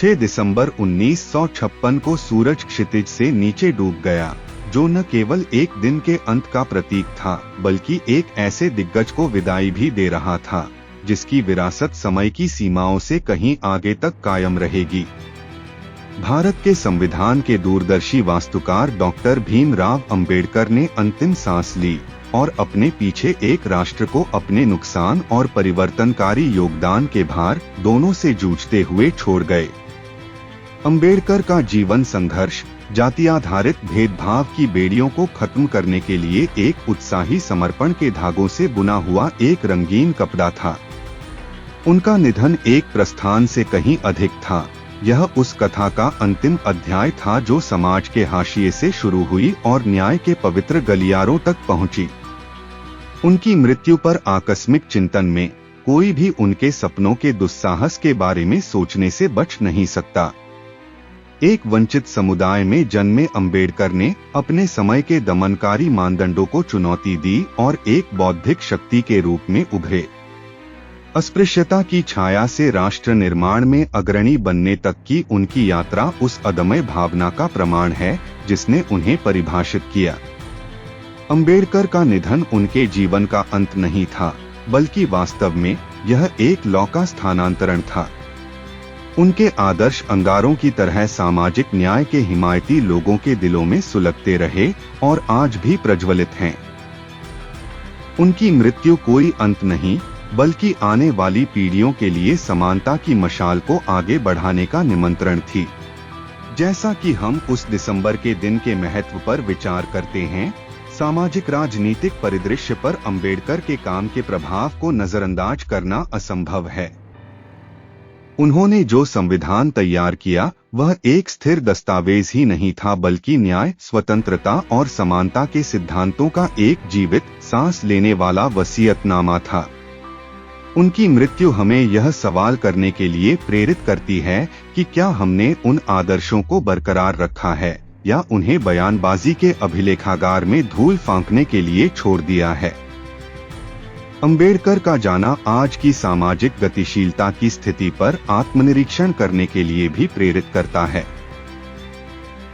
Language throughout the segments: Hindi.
6 दिसंबर 1956 को सूरज क्षितिज से नीचे डूब गया, जो न केवल एक दिन के अंत का प्रतीक था, बल्कि एक ऐसे दिग्गज को विदाई भी दे रहा था, जिसकी विरासत समय की सीमाओं से कहीं आगे तक कायम रहेगी। भारत के संविधान के दूरदर्शी वास्तुकार डॉक्टर भीमराव अंबेडकर ने अंतिम सांस ली और अपने पीछे एक राष्ट्र को अपने नुकसान और परिवर्तनकारी योगदान के भार दोनों से जूझते हुए छोड़ गए। अंबेडकर का जीवन संघर्ष जाति आधारित भेदभाव की बेड़ियों को खत्म करने के लिए एक उत्साही समर्पण के धागों से बुना हुआ एक रंगीन कपड़ा था। उनका निधन एक प्रस्थान से कहीं अधिक था। यह उस कथा का अंतिम अध्याय था जो समाज के हाशिए से शुरू हुई और न्याय के पवित्र गलियारों तक पहुंची। उनकी मृत्यु पर आकस्मिक चिंतन में कोई भी उनके सपनों के दुस्साहस के बारे में सोचने से बच नहीं सकता। एक वंचित समुदाय में जन्मे अंबेडकर ने अपने समय के दमनकारी मानदंडों को चुनौती दी और एक बौद्धिक शक्ति के रूप में उभरे। अस्पृश्यता की छाया से राष्ट्र निर्माण में अग्रणी बनने तक की उनकी यात्रा उस अदम्य भावना का प्रमाण है जिसने उन्हें परिभाषित किया। अंबेडकर का निधन उनके जीवन का अंत नहीं था, बल्कि वास्तव में यह एक लौका स्थानांतरण था। उनके आदर्श अंगारों की तरह सामाजिक न्याय के हिमायती लोगों के दिलों में सुलगते रहे और आज भी प्रज्वलित हैं। उनकी मृत्यु कोई अंत नहीं, बल्कि आने वाली पीढ़ियों के लिए समानता की मशाल को आगे बढ़ाने का निमंत्रण थी। जैसा कि हम उस दिसंबर के दिन के महत्व पर विचार करते हैं, सामाजिक राजनीतिक परिदृश्य पर अंबेडकर के काम के प्रभाव को नजरअंदाज करना असंभव है। उन्होंने जो संविधान तैयार किया वह एक स्थिर दस्तावेज ही नहीं था, बल्कि न्याय, स्वतंत्रता और समानता के सिद्धांतों का एक जीवित, सांस लेने वाला वसीयतनामा था। उनकी मृत्यु हमें यह सवाल करने के लिए प्रेरित करती है कि क्या हमने उन आदर्शों को बरकरार रखा है या उन्हें बयानबाजी के अभिलेखागार में धूल फांकने के लिए छोड़ दिया है। अंबेडकर का जाना आज की सामाजिक गतिशीलता की स्थिति पर आत्मनिरीक्षण करने के लिए भी प्रेरित करता है।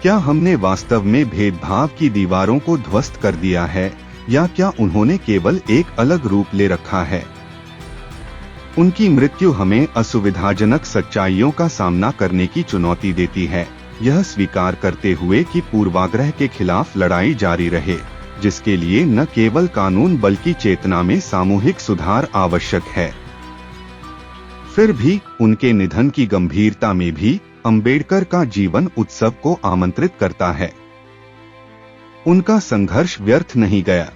क्या हमने वास्तव में भेदभाव की दीवारों को ध्वस्त कर दिया है या क्या उन्होंने केवल एक अलग रूप ले रखा है? उनकी मृत्यु हमें असुविधाजनक सच्चाइयों का सामना करने की चुनौती देती है, यह स्वीकार करते हुए कि पूर्वाग्रह के खिलाफ लड़ाई जारी रहे, जिसके लिए न केवल कानून बल्कि चेतना में सामूहिक सुधार आवश्यक है। फिर भी उनके निधन की गंभीरता में भी अंबेडकर का जीवन उत्सव को आमंत्रित करता है। उनका संघर्ष व्यर्थ नहीं गया।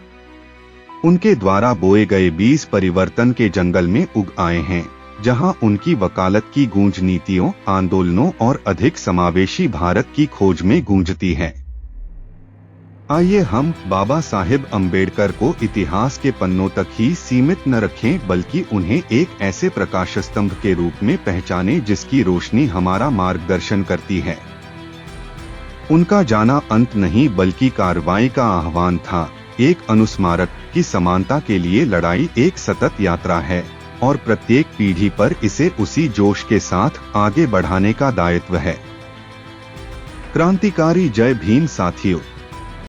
उनके द्वारा बोए गए बीज परिवर्तन के जंगल में उग आए हैं, जहां उनकी वकालत की गूंज नीतियों, आंदोलनों और अधिक समावेशी भारत की खोज में गूंजती है। आइए हम बाबा साहेब अंबेडकर को इतिहास के पन्नों तक ही सीमित न रखें, बल्कि उन्हें एक ऐसे प्रकाश स्तंभ के रूप में पहचानें जिसकी रोशनी हमारा मार्गदर्शन करती है। उनका जाना अंत नहीं बल्कि कार्रवाई का आह्वान था, एक अनुस्मारक की समानता के लिए लड़ाई एक सतत यात्रा है और प्रत्येक पीढ़ी पर इसे उसी जोश के साथ आगे बढ़ाने का दायित्व है। क्रांतिकारी जय भीम साथियों।